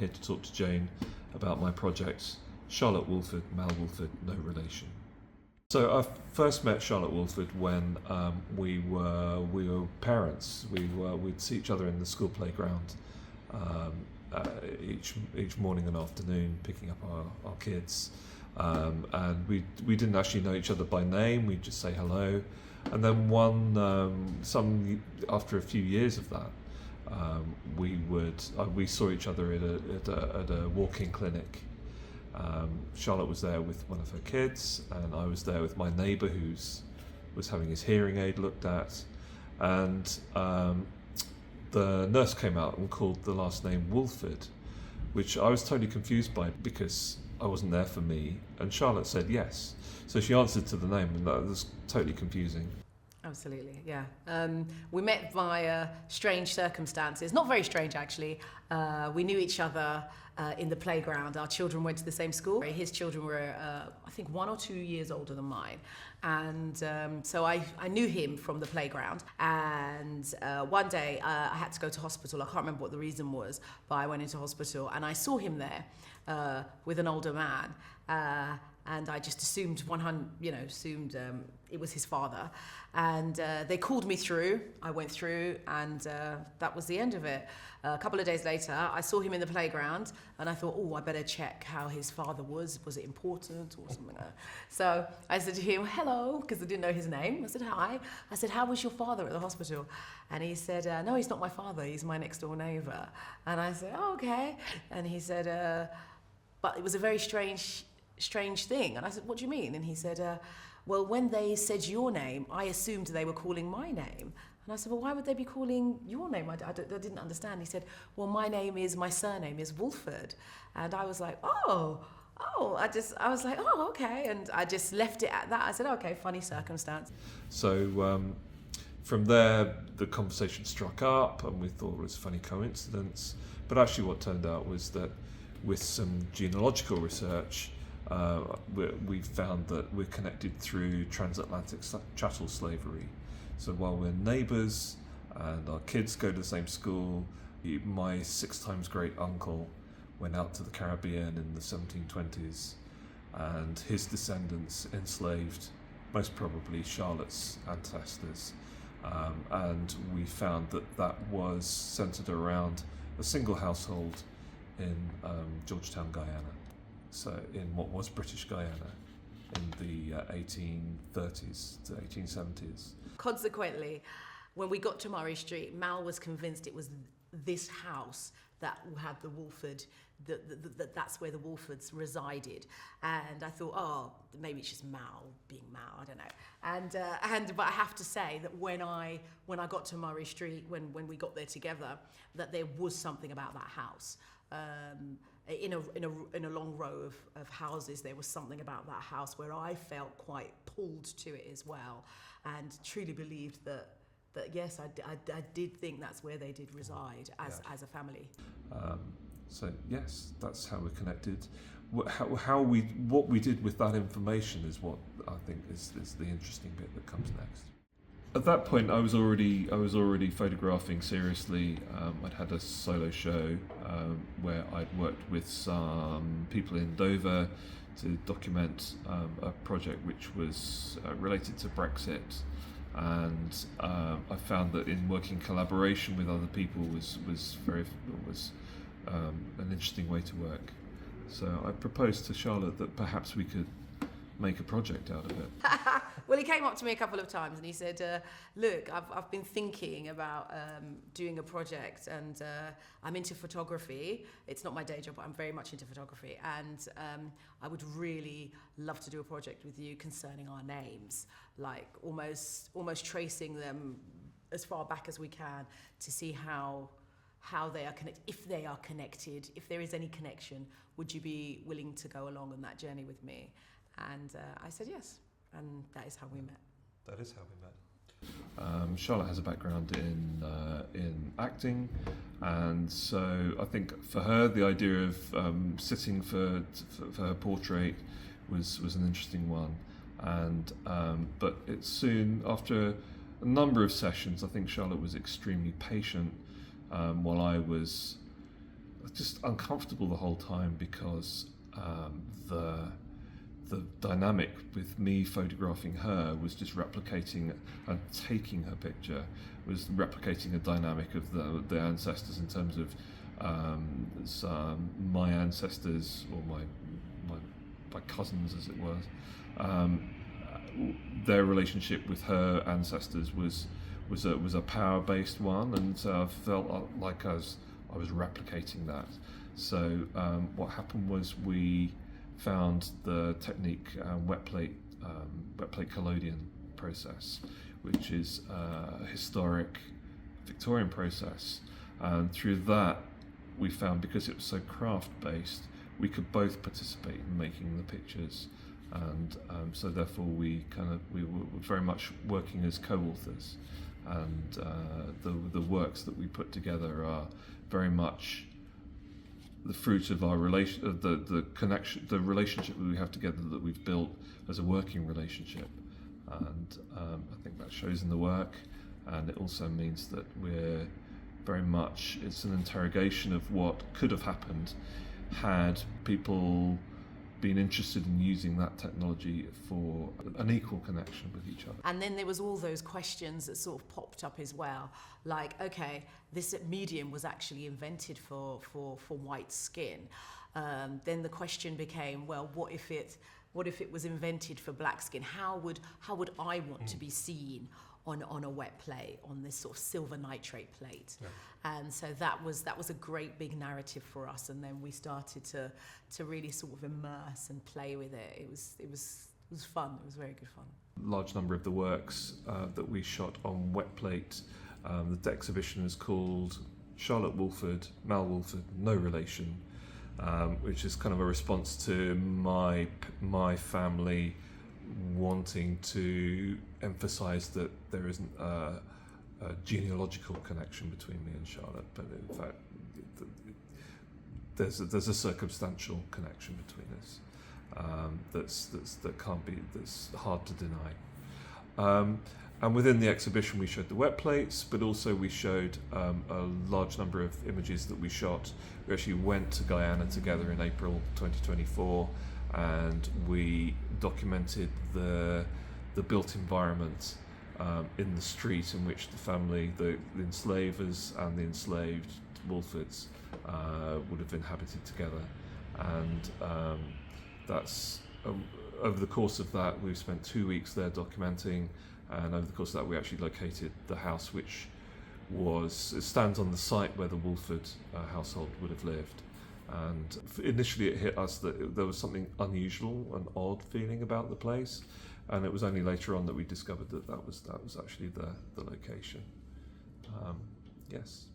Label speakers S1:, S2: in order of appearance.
S1: here to talk to Jane about my project. Charlotte Woolford, Mal Woolford, no relation. So I first met Charlotte Woolford when we were parents. We'd see each other in the school playground each morning and afternoon, picking up our kids. And we didn't actually know each other by name. We'd just say hello. And then after a few years of that, we saw each other at a walk-in clinic. Charlotte was there with one of her kids, and I was there with my neighbour who was having his hearing aid looked at. And the nurse came out and called the last name Woolford, which I was totally confused by because I wasn't there for me, and Charlotte said yes. So she answered to the name, and that was totally confusing.
S2: Absolutely, yeah. We met via strange circumstances. Not very strange, actually. We knew each other in the playground. Our children went to the same school. His children were, I think, 1 or 2 years older than mine. And so I knew him from the playground. And one day I had to go to hospital. I can't remember what the reason was, but I went into hospital and I saw him there with an older man. And I just assumed it was his father. And they called me through. I went through, and that was the end of it. A couple of days later, I saw him in the playground, and I thought, I better check how his father was. Was it important or something like that? So I said to him, hello, because I didn't know his name. I said, hi. I said, how was your father at the hospital? And he said, no, he's not my father. He's my next door neighbour. And I said, oh, okay. And he said, but it was a very strange thing. And I said, what do you mean? And he said, well, when they said your name, I assumed they were calling my name. And I said, well, why would they be calling your name? I didn't understand. He said, well, my surname is Woolford. And I was like, I was like, oh, okay. And I just left it at that. I said, okay, funny circumstance.
S1: So from there, the conversation struck up, and we thought it was a funny coincidence. But actually what turned out was that with some genealogical research, we found that we're connected through transatlantic chattel slavery. So while we're neighbours and our kids go to the same school, my 6 times great uncle went out to the Caribbean in the 1720s, and his descendants enslaved most probably Charlotte's ancestors. And we found that was centred around a single household in Georgetown, Guyana. So in what was British Guyana in the 1830s to 1870s.
S2: Consequently, when we got to Murray Street, Mal was convinced it was this house that had the Woolford, that's where the Woolfords resided. And I thought, maybe it's just Mal being Mal, I don't know. But I have to say that when I got to Murray Street, when we got there together, that there was something about that house. In a long row of houses, there was something about that house where I felt quite pulled to it as well, and truly believed that yes, I did think that's where they did reside as a family.
S1: So yes, that's how we're connected. What we did with that information is what I think is the interesting bit that comes next. At that point, I was already photographing seriously. I'd had a solo show where I'd worked with some people in Dover to document a project which was related to Brexit, and I found that in working collaboration with other people was an interesting way to work. So I proposed to Charlotte that perhaps we could make a project out of it.
S2: Well, he came up to me a couple of times and he said, look, I've been thinking about doing a project, and I'm into photography. It's not my day job, but I'm very much into photography, and I would really love to do a project with you concerning our names, like almost tracing them as far back as we can to see how they are connected, if they are connected, if there is any connection. Would you be willing to go along on that journey with me? And I said yes, and that is how we met.
S1: That is how we met. Charlotte has a background in acting, and so I think for her the idea of sitting for her portrait was an interesting one, and but it soon, after a number of sessions, I think Charlotte was extremely patient while I was just uncomfortable the whole time because the dynamic with me photographing her was just replicating and taking her picture was replicating a dynamic of the ancestors in terms of my ancestors or my cousins, as it was. Their relationship with her ancestors was a power-based one, and so I felt like I was replicating that. So what happened was we found the technique wet plate collodion process, which is a historic Victorian process, and through that we found, because it was so craft-based, we could both participate in making the pictures, and so therefore we were very much working as co-authors, and the works that we put together are very much the fruit of our relation, of the connection, the relationship that we have together, that we've built as a working relationship, and I think that shows in the work, and it also means that we're very much, it's an interrogation of what could have happened had people been interested in using that technology for an equal connection with each other.
S2: And then there was all those questions that sort of popped up as well, like, okay, this medium was actually invented for white skin. Then the question became, well, what if it was invented for black skin? How would I want to be seen on a wet plate, on this sort of silver nitrate plate?
S1: Yeah.
S2: And so that was a great big narrative for us, and then we started to really sort of immerse and play with it. It was fun. It was very good fun.
S1: Large number of the works that we shot on wet plate. The exhibition is called Charlotte Woolford, Mal Woolford, No Relation, which is kind of a response to my family wanting to emphasise that there isn't a genealogical connection between me and Charlotte, but in fact there's a circumstantial connection between us that's hard to deny. And within the exhibition we showed the wet plates, but also we showed a large number of images that we shot. We actually went to Guyana together in April 2024, and we documented the built environment in the street in which the family, the enslavers and the enslaved Woolfords would have inhabited together. And that's over the course of that, we've spent 2 weeks there documenting, and over the course of that we actually located the house, which stands on the site where the Woolford household would have lived. And initially it hit us that there was something unusual and odd feeling about the place, and it was only later on that we discovered that was actually the location. Yes.